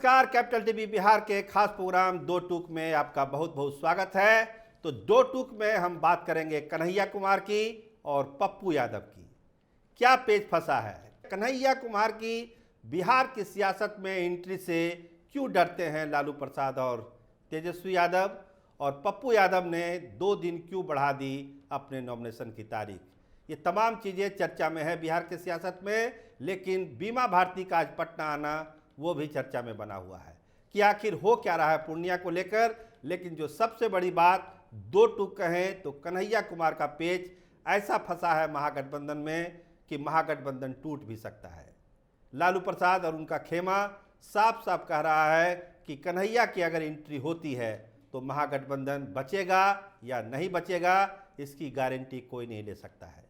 नमस्कार, capital TV Bihar के खास प्रोग्राम दो टूक में आपका बहुत बहुत स्वागत है। तो दो टूक में हम बात करेंगे कन्हैया कुमार की और पप्पू यादव की। क्या पेच फंसा है? कन्हैया कुमार की बिहार की सियासत में एंट्री से क्यों डरते हैं लालू प्रसाद और तेजस्वी यादव, और पप्पू यादव ने 2 दिन क्यों बढ़ा दी अपने नॉमिनेशन की तारीख? ये तमाम चीज़ें चर्चा में है बिहार के सियासत में। लेकिन बीमा भारती का आज पटना आना वो भी चर्चा में बना हुआ है कि आखिर हो क्या रहा है पूर्णिया को लेकर। लेकिन जो सबसे बड़ी बात, दो टूक कहें तो कन्हैया कुमार का पेच ऐसा फंसा है महागठबंधन में कि महागठबंधन टूट भी सकता है। लालू प्रसाद और उनका खेमा साफ साफ कह रहा है कि कन्हैया की अगर एंट्री होती है तो महागठबंधन बचेगा या नहीं बचेगा, इसकी गारंटी कोई नहीं ले सकता है।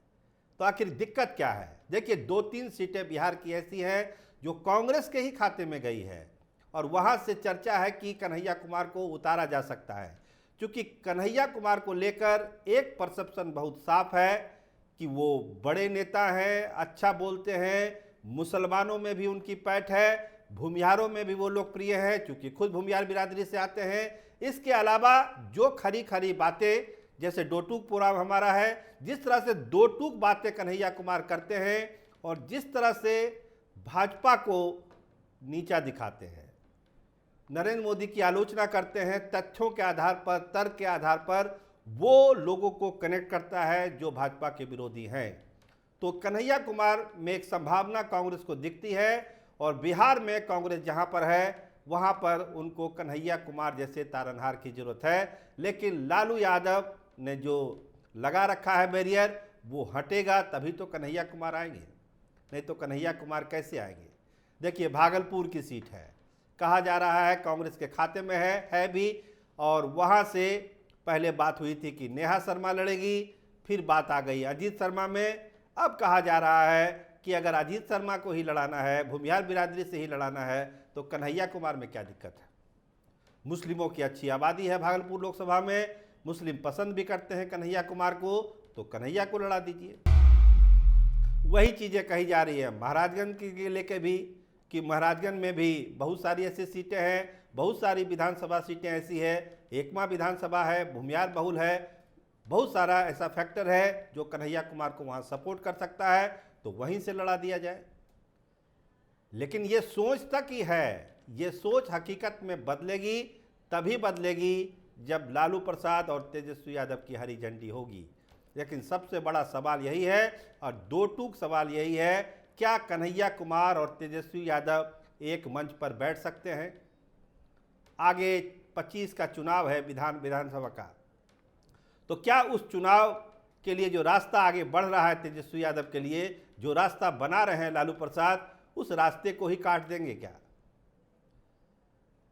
तो आखिर दिक्कत क्या है? देखिए, 2-3 सीटें बिहार की ऐसी हैं जो कांग्रेस के ही खाते में गई है, और वहां से चर्चा है कि कन्हैया कुमार को उतारा जा सकता है। क्योंकि कन्हैया कुमार को लेकर एक परसेप्शन बहुत साफ है कि वो बड़े नेता हैं, अच्छा बोलते हैं, मुसलमानों में भी उनकी पैठ है, भूमिहारों में भी वो लोकप्रिय है क्योंकि खुद भूमिहार बिरादरी से आते हैं। इसके अलावा जो खरी खरी बातें, जैसे दो टूक प्रोग्राम हमारा है, जिस तरह से दो टूक बातें कन्हैया कुमार करते हैं और जिस तरह से भाजपा को नीचा दिखाते हैं, नरेंद्र मोदी की आलोचना करते हैं, तथ्यों के आधार पर, तर्क के आधार पर, वो लोगों को कनेक्ट करता है जो भाजपा के विरोधी हैं। तो कन्हैया कुमार में एक संभावना कांग्रेस को दिखती है, और बिहार में कांग्रेस जहां पर है वहां पर उनको कन्हैया कुमार जैसे तारनहार की जरूरत है। लेकिन लालू यादव ने जो लगा रखा है बैरियर, वो हटेगा तभी तो कन्हैया कुमार आएंगे, नहीं तो कन्हैया कुमार कैसे आएंगे? देखिए, भागलपुर की सीट है, कहा जा रहा है कांग्रेस के खाते में है भी, और वहां से पहले बात हुई थी कि नेहा शर्मा लड़ेगी, फिर बात आ गई अजीत शर्मा में। अब कहा जा रहा है कि अगर अजीत शर्मा को ही लड़ाना है, भूमिहार बिरादरी से ही लड़ाना है, तो कन्हैया कुमार में क्या दिक्कत है? मुस्लिमों की अच्छी आबादी है भागलपुर लोकसभा में, मुस्लिम पसंद भी करते हैं कन्हैया कुमार को, तो कन्हैया को लड़ा दीजिए। वही चीज़ें कही जा रही है महाराजगंज के लेके भी कि महाराजगंज में भी बहुत सारी ऐसी सीटें हैं, बहुत सारी विधानसभा सीटें ऐसी है, एकमा विधानसभा है, भूमिहार बहुल है, बहुत सारा ऐसा फैक्टर है जो कन्हैया कुमार को वहाँ सपोर्ट कर सकता है, तो वहीं से लड़ा दिया जाए। लेकिन ये सोच तक ही है, ये सोच हकीकत में बदलेगी तभी बदलेगी जब लालू प्रसाद और तेजस्वी यादव की हरी झंडी होगी। लेकिन सबसे बड़ा सवाल यही है, और दो टूक सवाल यही है, क्या कन्हैया कुमार और तेजस्वी यादव एक मंच पर बैठ सकते हैं? आगे 25 का चुनाव है विधानसभा का, तो क्या उस चुनाव के लिए जो रास्ता आगे बढ़ रहा है तेजस्वी यादव के लिए, जो रास्ता बना रहे हैं लालू प्रसाद, उस रास्ते को ही काट देंगे क्या?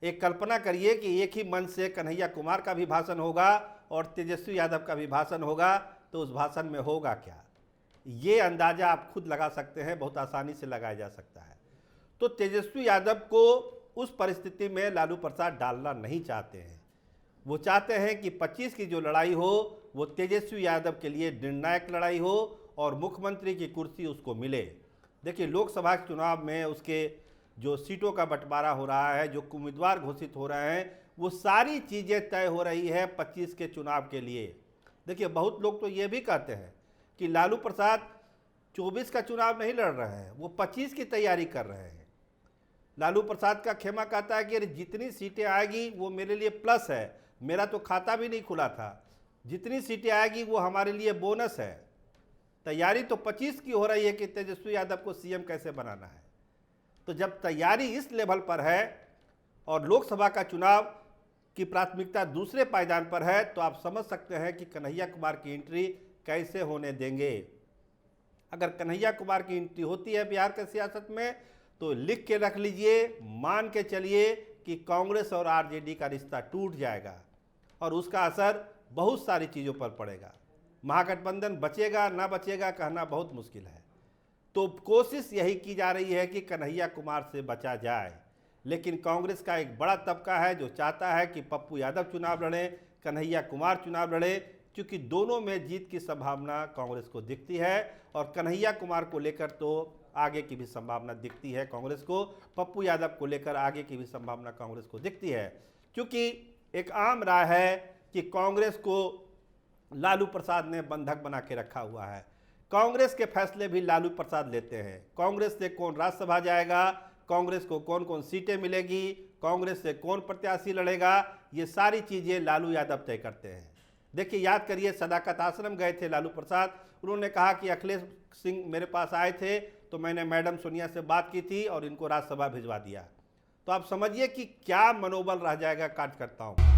एक कल्पना करिए कि एक ही मंच से कन्हैया कुमार का भी भाषण होगा और तेजस्वी यादव का भी भाषण होगा, तो उस भाषण में होगा क्या? ये अंदाजा आप खुद लगा सकते हैं, बहुत आसानी से लगाया जा सकता है। तो तेजस्वी यादव को उस परिस्थिति में लालू प्रसाद डालना नहीं चाहते हैं। वो चाहते हैं कि 25 की जो लड़ाई हो वो तेजस्वी यादव के लिए निर्णायक लड़ाई हो और मुख्यमंत्री की कुर्सी उसको मिले। देखिए, लोकसभा चुनाव में उसके जो सीटों का बंटवारा हो रहा है, जो उम्मीदवार घोषित हो रहे हैं, वो सारी चीज़ें तय हो रही है 25 के चुनाव के लिए। देखिए, बहुत लोग तो ये भी कहते हैं कि लालू प्रसाद 24 का चुनाव नहीं लड़ रहे हैं, वो 25 की तैयारी कर रहे हैं। लालू प्रसाद का खेमा कहता है कि अरे जितनी सीटें आएगी वो मेरे लिए प्लस है, मेरा तो खाता भी नहीं खुला था, जितनी सीटें आएगी वो हमारे लिए बोनस है। तैयारी तो 25 की हो रही है कि तेजस्वी यादव को सीएम कैसे बनाना है। तो जब तैयारी इस लेवल पर है और लोकसभा का चुनाव की प्राथमिकता दूसरे पायदान पर है, तो आप समझ सकते हैं कि कन्हैया कुमार की एंट्री कैसे होने देंगे। अगर कन्हैया कुमार की एंट्री होती है बिहार के सियासत में, तो लिख के रख लीजिए, मान के चलिए कि कांग्रेस और आरजेडी का रिश्ता टूट जाएगा, और उसका असर बहुत सारी चीज़ों पर पड़ेगा। महागठबंधन बचेगा ना बचेगा कहना बहुत मुश्किल है। तो कोशिश यही की जा रही है कि कन्हैया कुमार से बचा जाए। लेकिन कांग्रेस का एक बड़ा तबका है जो चाहता है कि पप्पू यादव चुनाव लड़ें, कन्हैया कुमार चुनाव लड़े, क्योंकि दोनों में जीत की संभावना कांग्रेस को दिखती है। और कन्हैया कुमार को लेकर तो आगे की भी संभावना दिखती है कांग्रेस को, पप्पू यादव को लेकर आगे की भी संभावना कांग्रेस को दिखती है। क्योंकि एक आम राय है कि कांग्रेस को लालू प्रसाद ने बंधक बना के रखा हुआ है। कांग्रेस के फैसले भी लालू प्रसाद लेते हैं। कांग्रेस से कौन राज्यसभा जाएगा, कांग्रेस को कौन कौन सीटें मिलेगी, कांग्रेस से कौन प्रत्याशी लड़ेगा, ये सारी चीज़ें लालू यादव तय करते हैं। देखिए, याद करिए, सदाकत आश्रम गए थे लालू प्रसाद, उन्होंने कहा कि अखिलेश सिंह मेरे पास आए थे तो मैंने मैडम सोनिया से बात की थी और इनको राज्यसभा भिजवा दिया। तो आप समझिए कि क्या मनोबल रह जाएगा कार्यकर्ताओं का।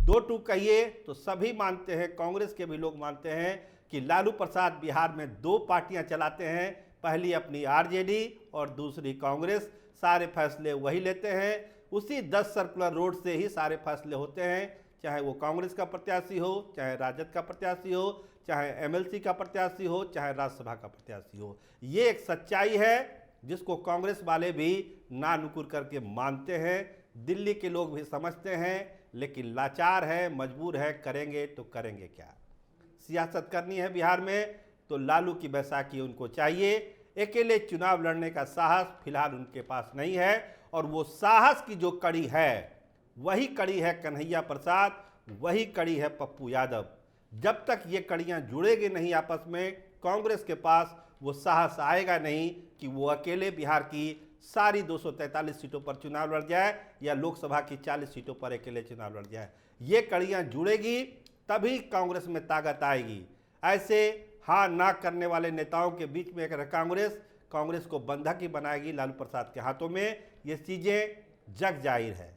दो टूक कहिए तो सभी मानते हैं, कांग्रेस के भी लोग मानते हैं कि लालू प्रसाद बिहार में दो पार्टियां चलाते हैं, पहली अपनी आरजेडी और दूसरी कांग्रेस। सारे फैसले वही लेते हैं, उसी 10 सर्कुलर रोड से ही सारे फैसले होते हैं, चाहे वो कांग्रेस का प्रत्याशी हो, चाहे राजद का प्रत्याशी हो, चाहे एमएलसी का प्रत्याशी हो, चाहे राज्यसभा का प्रत्याशी हो। ये एक सच्चाई है जिसको कांग्रेस वाले भी ना नुकुर करके मानते हैं, दिल्ली के लोग भी समझते हैं, लेकिन लाचार है, मजबूर है, करेंगे तो करेंगे क्या। सियासत करनी है बिहार में तो लालू की बैसाखी उनको चाहिए। अकेले चुनाव लड़ने का साहस फिलहाल उनके पास नहीं है, और वो साहस की जो कड़ी है वही कड़ी है कन्हैया प्रसाद, वही कड़ी है पप्पू यादव। जब तक ये कड़ियां जुड़ेगी नहीं आपस में, कांग्रेस के पास वो साहस आएगा नहीं कि वो अकेले बिहार की सारी 243 सीटों पर चुनाव लड़ जाए या लोकसभा की 40 सीटों पर अकेले चुनाव लड़ जाए। ये कड़ियां जुड़ेगी तभी कांग्रेस में ताकत आएगी। ऐसे हाँ ना करने वाले नेताओं के बीच में अगर कांग्रेस को बंधक ही बनाएगी लालू प्रसाद के हाथों में, ये चीज़ें जग जाहिर है।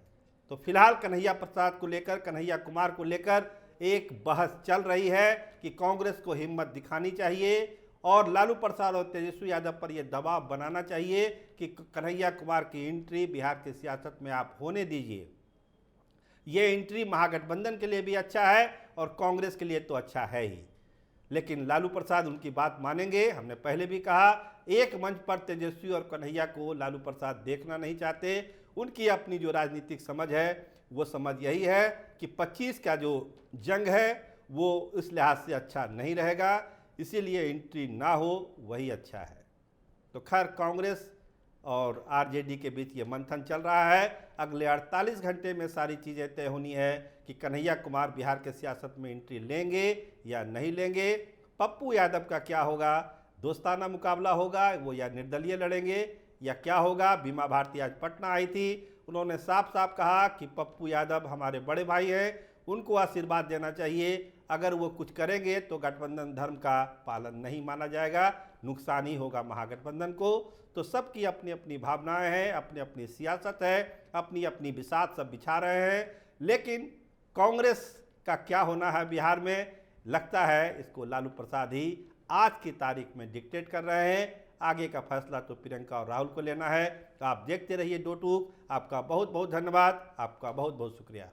तो फिलहाल कन्हैया प्रसाद को लेकर, कन्हैया कुमार को लेकर एक बहस चल रही है कि कांग्रेस को हिम्मत दिखानी चाहिए और लालू प्रसाद और तेजस्वी यादव पर यह दबाव बनाना चाहिए कि कन्हैया कुमार की एंट्री बिहार की सियासत में आप होने दीजिए। ये एंट्री महागठबंधन के लिए भी अच्छा है और कांग्रेस के लिए तो अच्छा है ही, लेकिन लालू प्रसाद उनकी बात मानेंगे। हमने पहले भी कहा, एक मंच पर तेजस्वी और कन्हैया को लालू प्रसाद देखना नहीं चाहते। उनकी अपनी जो राजनीतिक समझ है वो समझ यही है कि 25 का जो जंग है वो इस लिहाज से अच्छा नहीं रहेगा, इसीलिए एंट्री ना हो वही अच्छा है। तो खैर, कांग्रेस और आरजेडी के बीच ये मंथन चल रहा है। अगले 48 घंटे में सारी चीज़ें तय होनी है कि कन्हैया कुमार बिहार के सियासत में एंट्री लेंगे या नहीं लेंगे। पप्पू यादव का क्या होगा, दोस्ताना मुकाबला होगा वो या निर्दलीय लड़ेंगे या क्या होगा। बीमा भारती आज पटना आई थी, उन्होंने साफ साफ कहा कि पप्पू यादव हमारे बड़े भाई हैं, उनको आशीर्वाद देना चाहिए। अगर वो कुछ करेंगे तो गठबंधन धर्म का पालन नहीं माना जाएगा, नुकसान ही होगा महागठबंधन को। तो सबकी अपनी अपनी भावनाएं हैं, अपनी अपनी सियासत है, अपनी अपनी बिसात सब बिछा रहे हैं। लेकिन कांग्रेस का क्या होना है बिहार में, लगता है इसको लालू प्रसाद ही आज की तारीख में डिक्टेट कर रहे हैं। आगे का फैसला तो प्रियंका और राहुल को लेना है। तो आप देखते रहिए दो टूक। आपका बहुत बहुत धन्यवाद, आपका बहुत बहुत शुक्रिया।